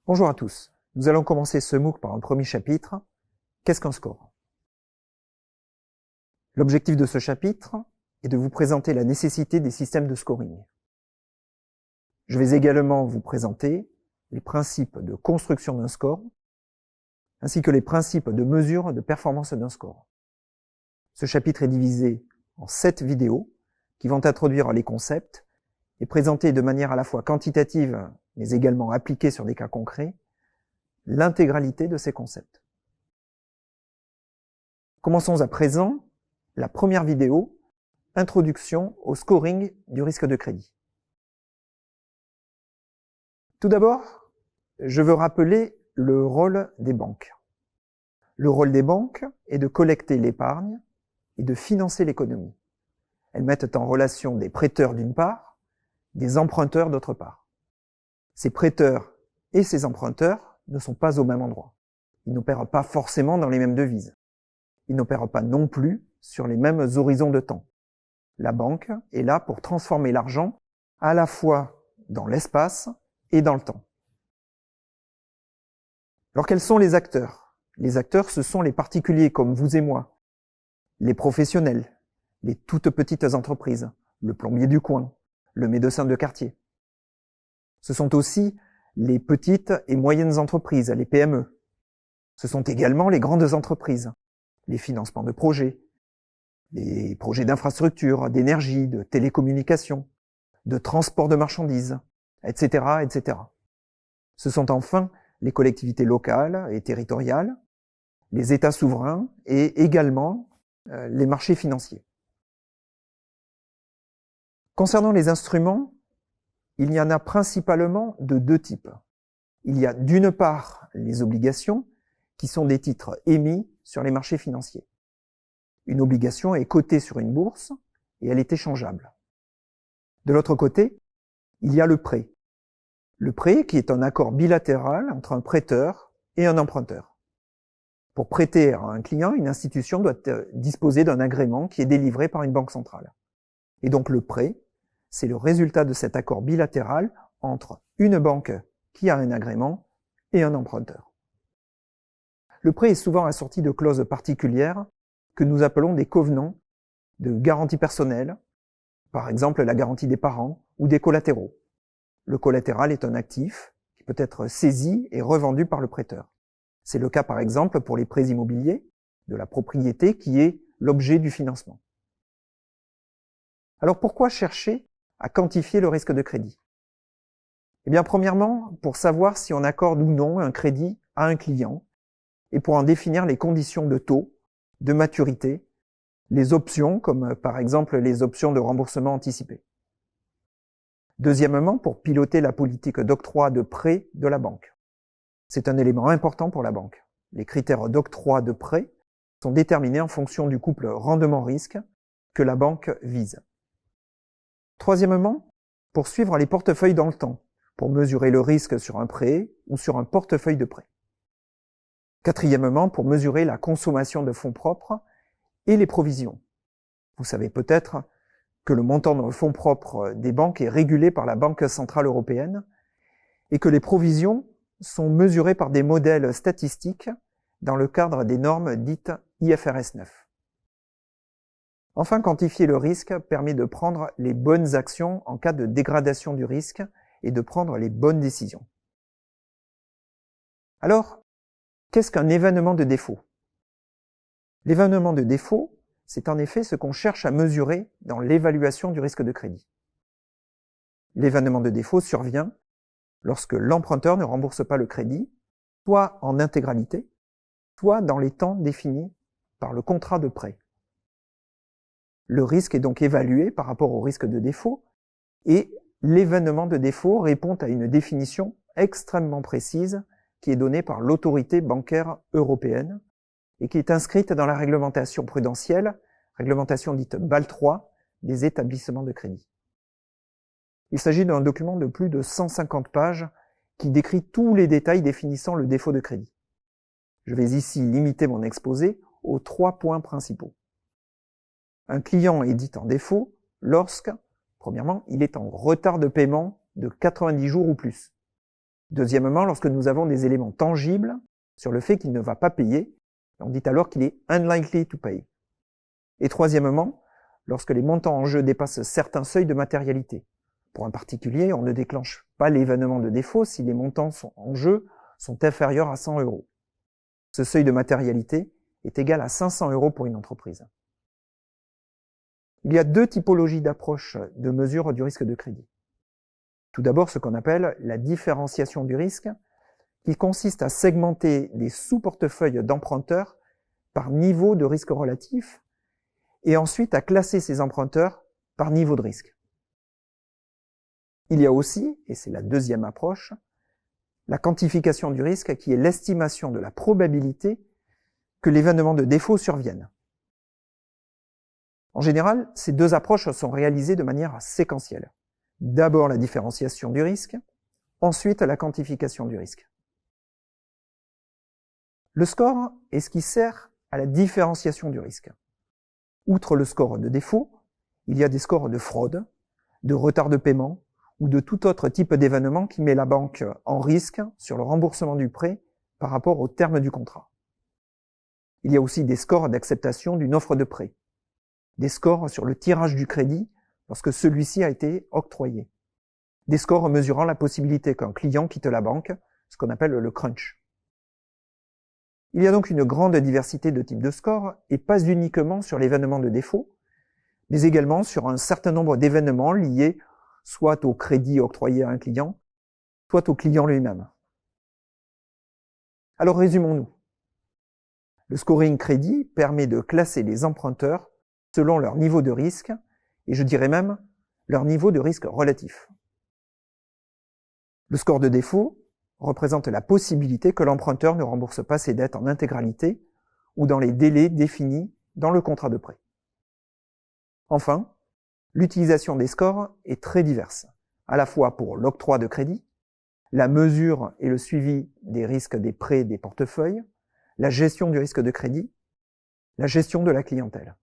Bonjour à tous. Nous allons commencer ce MOOC par un premier chapitre. Qu'est-ce qu'un score? L'objectif de ce chapitre est de vous présenter la nécessité des systèmes de scoring. Je vais également vous présenter les principes de construction d'un score, ainsi que les principes de mesure de performance d'un score. Ce chapitre est divisé en 7 vidéos qui vont introduire les concepts et présenter de manière à la fois quantitative, mais également appliquée sur des cas concrets, l'intégralité de ces concepts. Commençons à présent la première vidéo, introduction au scoring du risque de crédit. Tout d'abord, je veux rappeler le rôle des banques. Le rôle des banques est de collecter l'épargne et de financer l'économie. Elles mettent en relation des prêteurs d'une part, des emprunteurs d'autre part. Ces prêteurs et ces emprunteurs ne sont pas au même endroit. Ils n'opèrent pas forcément dans les mêmes devises. Ils n'opèrent pas non plus sur les mêmes horizons de temps. La banque est là pour transformer l'argent à la fois dans l'espace et dans le temps. Alors quels sont les acteurs? Les acteurs, ce sont les particuliers comme vous et moi, les professionnels, les toutes petites entreprises, le plombier du coin, le médecin de quartier. Ce sont aussi les petites et moyennes entreprises, les PME. Ce sont également les grandes entreprises, les financements de projets, les projets d'infrastructure, d'énergie, de télécommunications, de transport de marchandises, etc., etc. Ce sont enfin les collectivités locales et territoriales, les États souverains et également les marchés financiers. Concernant les instruments, il y en a principalement de deux types. Il y a d'une part les obligations, qui sont des titres émis sur les marchés financiers. Une obligation est cotée sur une bourse et elle est échangeable. De l'autre côté, il y a le prêt. Le prêt qui est un accord bilatéral entre un prêteur et un emprunteur. Pour prêter à un client, une institution doit disposer d'un agrément qui est délivré par une banque centrale. Et donc le prêt, c'est le résultat de cet accord bilatéral entre une banque qui a un agrément et un emprunteur. Le prêt est souvent assorti de clauses particulières que nous appelons des covenants de garantie personnelle, par exemple la garantie des parents ou des collatéraux. Le collatéral est un actif qui peut être saisi et revendu par le prêteur. C'est le cas par exemple pour les prêts immobiliers, de la propriété qui est l'objet du financement. Alors pourquoi chercher à quantifier le risque de crédit? Eh bien premièrement, pour savoir si on accorde ou non un crédit à un client et pour en définir les conditions de taux, de maturité, les options comme par exemple les options de remboursement anticipé. Deuxièmement, pour piloter la politique d'octroi de prêt de la banque. C'est un élément important pour la banque. Les critères d'octroi de prêt sont déterminés en fonction du couple rendement-risque que la banque vise. Troisièmement, pour suivre les portefeuilles dans le temps, pour mesurer le risque sur un prêt ou sur un portefeuille de prêt. Quatrièmement, pour mesurer la consommation de fonds propres et les provisions. Vous savez peut-être que le montant de fonds propres des banques est régulé par la Banque centrale européenne et que les provisions sont mesurées par des modèles statistiques dans le cadre des normes dites IFRS 9. Enfin, quantifier le risque permet de prendre les bonnes actions en cas de dégradation du risque et de prendre les bonnes décisions. Alors, qu'est-ce qu'un événement de défaut? L'événement de défaut, c'est en effet ce qu'on cherche à mesurer dans l'évaluation du risque de crédit. L'événement de défaut survient lorsque l'emprunteur ne rembourse pas le crédit, soit en intégralité, soit dans les temps définis par le contrat de prêt. Le risque est donc évalué par rapport au risque de défaut et l'événement de défaut répond à une définition extrêmement précise qui est donnée par l'autorité bancaire européenne et qui est inscrite dans la réglementation prudentielle, réglementation dite BAL 3, des établissements de crédit. Il s'agit d'un document de plus de 150 pages qui décrit tous les détails définissant le défaut de crédit. Je vais ici limiter mon exposé aux 3 points principaux. Un client est dit en défaut lorsque, premièrement, il est en retard de paiement de 90 jours ou plus. Deuxièmement, lorsque nous avons des éléments tangibles sur le fait qu'il ne va pas payer, on dit alors qu'il est unlikely to pay. Et troisièmement, lorsque les montants en jeu dépassent certains seuils de matérialité. Pour un particulier, on ne déclenche pas l'événement de défaut si les montants en jeu sont inférieurs à 100 €. Ce seuil de matérialité est égal à 500 € pour une entreprise. Il y a deux typologies d'approche de mesure du risque de crédit. Tout d'abord, ce qu'on appelle la différenciation du risque, qui consiste à segmenter les sous-portefeuilles d'emprunteurs par niveau de risque relatif, et ensuite à classer ces emprunteurs par niveau de risque. Il y a aussi, et c'est la deuxième approche, la quantification du risque, qui est l'estimation de la probabilité que l'événement de défaut survienne. En général, ces deux approches sont réalisées de manière séquentielle. D'abord la différenciation du risque, ensuite la quantification du risque. Le score est ce qui sert à la différenciation du risque. Outre le score de défaut, il y a des scores de fraude, de retard de paiement ou de tout autre type d'événement qui met la banque en risque sur le remboursement du prêt par rapport au terme du contrat. Il y a aussi des scores d'acceptation d'une offre de prêt, des scores sur le tirage du crédit lorsque celui-ci a été octroyé, des scores mesurant la possibilité qu'un client quitte la banque, ce qu'on appelle le crunch. Il y a donc une grande diversité de types de scores, et pas uniquement sur l'événement de défaut, mais également sur un certain nombre d'événements liés soit au crédit octroyé à un client, soit au client lui-même. Alors résumons-nous. Le scoring crédit permet de classer les emprunteurs selon leur niveau de risque, et je dirais même leur niveau de risque relatif. Le score de défaut représente la possibilité que l'emprunteur ne rembourse pas ses dettes en intégralité ou dans les délais définis dans le contrat de prêt. Enfin, l'utilisation des scores est très diverse, à la fois pour l'octroi de crédit, la mesure et le suivi des risques des prêts des portefeuilles, la gestion du risque de crédit, la gestion de la clientèle.